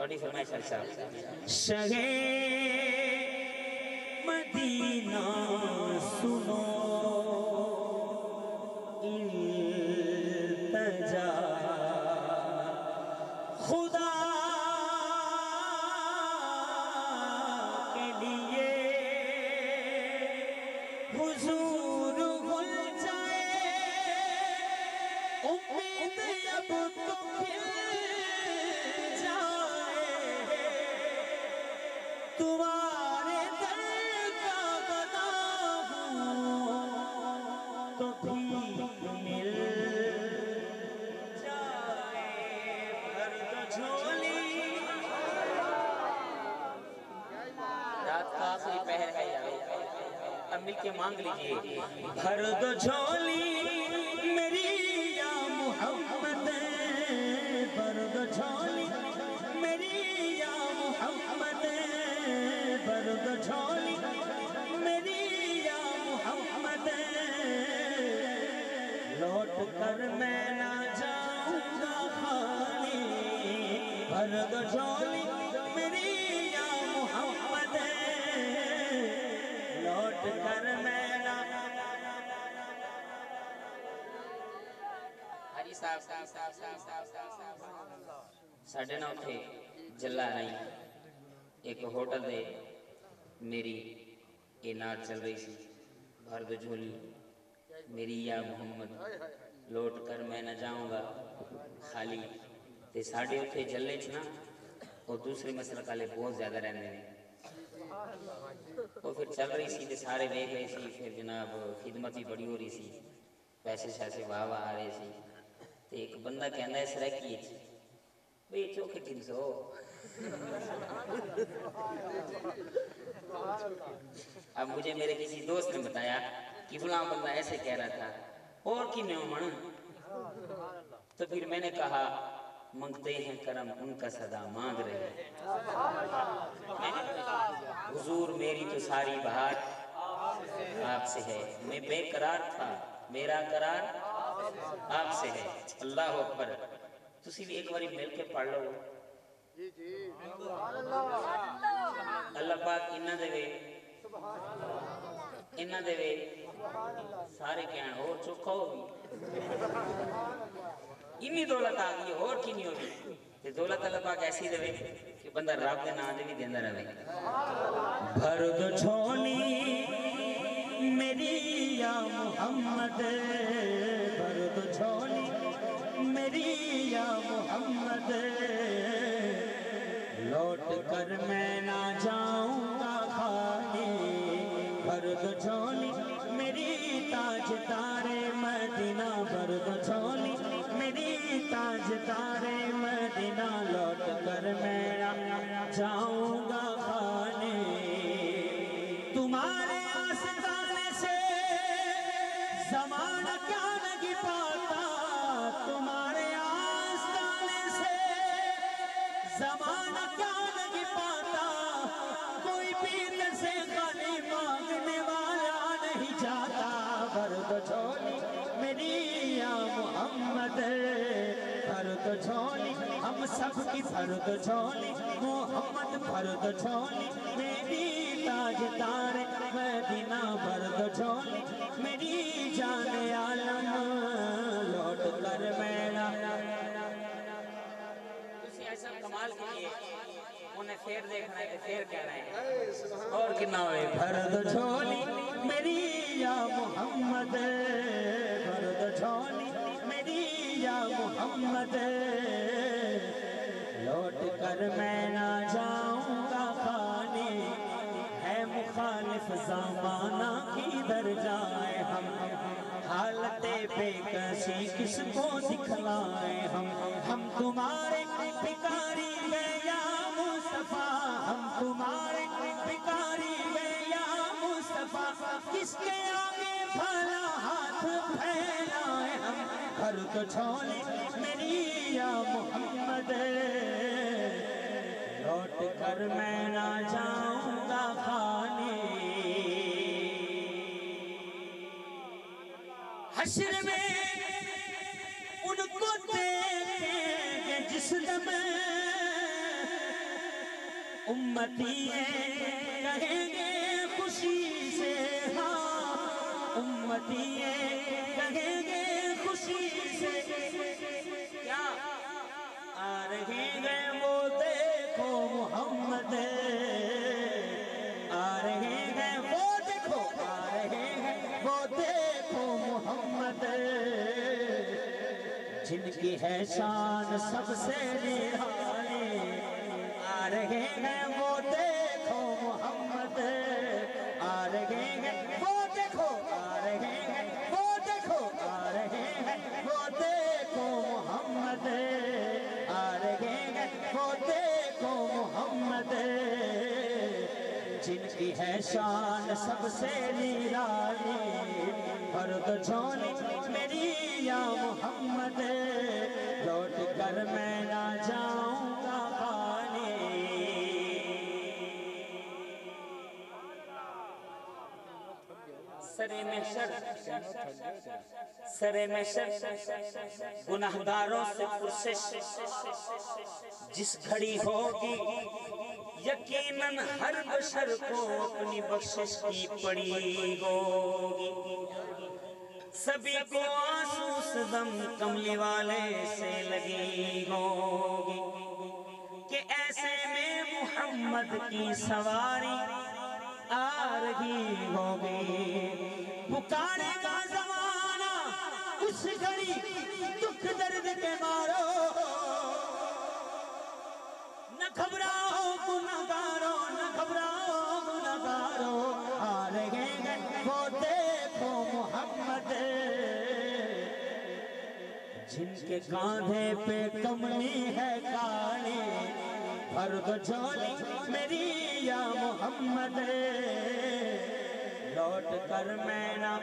تھوڑی فرمائش صاحب شہے مدینہ سنو التجا خدا کے لیے حضور گل جائے امید اب تو کھل جائے تمہارے در کا بنا ہوں تو بھیک مل جائے بھر دو جھولی رات کا آخری پہر ہے یار اب مل کے مانگ لیجئے بھر دو جھولی میری یا محمد بھر دو جھولی میری یا محمد بھر دو جھولی میری یا محمد لوٹ کر میں نہ جاؤں گا خالی بھر دو جھولی میری یا محمد لوٹ کر میں نہ حاجی صاحب ساڑھے نو تھے جلا نہیں ایک ہوٹل دے میری نعت چل رہی سی بھر دو جھولی میری یا محمد لوٹ کر میں نہ جاؤں گا خالی تے ساڑھے اتھے جلے چھنا اور دوسرے مسئلہ کالے بہت زیادہ رہنے ہیں وہ پھر چل رہی سی تے سارے دیکھ رہی سی پھر جناب خدمت بھی بڑی ہو رہی سی پیسے شیسے واہ واہ آ رہے سی تے ایک بندہ کہنا ہے سرکی ہے بھئی چوکھے تین سو اب مجھے میرے کسی دوست نے بتایا کہ فلاں بندہ ایسے کہہ رہا تھا اور کی میں من تو پھر میں نے کہا منگتے ہیں کرم ان کا صدا مانگ رہے ہیں حضور میری تو ساری بہار آپ سے ہے میں بے قرار تھا میرا قرار آپ سے ہے اللہ اکبر تسی بھی ایک باری مل کے پڑھ لو اللہ پاک انہ دے وے سارے کہن اور چوکھا ہو بھی انی دولت آگئی اور کی نہیں ہوگی کہ دولت اللہ پاک ایسی دے وے کہ بندہ رب دے نام دے بھی دیندہ رہے بھر دو جھولی میری یا محمد بھر دو جھولی میری یا محمد لوٹ کر میں نہ جاؤں گا خالی بھر دو جھولی میری تاجدار مدینہ بھر دو جھولی میری تاجدار مدینہ لوٹ کر میں نہ جاؤں گا خالی تمہارے آستانے سے زمانہ کیا نہیں پاتا تمہارے آستانے سے زمانہ کیا نہیں پاتا کوئی پیر سے خالی مانگنے والا نہیں جاتا بھر دو جھولی میری یا محمد بھر دو جھولی ہم سب کی بھر دو جھولی محمد بھر دو جھولی میری تاجدار مدینہ بھر دو جھولی میری جان عالم لوٹ کر میرا تسی ایسا کمال کیے انہیں پھر دیکھنا ہے کہ پھر کہنا ہے اور کنا ہوئے بھر دو جھولی میری یا محمد بھر دو جھولی میری یا محمد لوٹ کر میں نہ جاؤں گا خالی ہے مخالف زمانہ کی در جائے ہم حالت بے کسی کس کو دکھلائے ہم تمہارے بھکاری ہیں یا مصطفیٰ ہم تمہارے بھکاری ہیں یا مصطفیٰ کس کے آگے بھلا ہاتھ پھیلائے ہم بھر دو جھولی میری یا محمد لوٹ کر میں نہ جاؤں گا خالی حشر میں ان کو دیکھیں گے جس دم امتی کہیں گے خوشی سے، ہاں امتی کہیں گے خوشی سے، کیا آ رہے ہیں وہ دیکھو محمد، آ رہے ہیں وہ دیکھو، آ رہے ہیں وہ دیکھو محمد، جن کی ہے شان سب سے نرالی، آ رہے ہیں وہ دیکھو محمد، آ رہے ہیں وہ دیکھو، آ رہے ہیں وہ دیکھو، آ رہے ہیں وہ دیکھو محمد، آ رہے ہیں وہ دیکھو محمد، جن کی ہے شان سب سے نرالی، فرد جھولی میری یا محمد، لوٹ کر میں نہ جاؤں گا خالی۔ سرے محشر گناہگاروں سے پرسش جس گھڑی ہوگی، یقیناً ہر بشر کو اپنی بخشش کی پڑی ہوگی، سبھی کو آنسو سے دم کملی والے سے لگی ہوگی، کہ ایسے میں محمد کی سواری آ رہی ہوگی، پکارے گا زمانہ اس گھڑی دکھ درد کے مارو، نہ گھبراؤ گناہگارو، نہ گھبراؤ گناہگارو، آ رہے ہیں وہ دیکھو محمد، جن کے کاندھے پہ کملی ہے کالی، فرد جھولی میری یا محمد، لوٹ کر میں نہ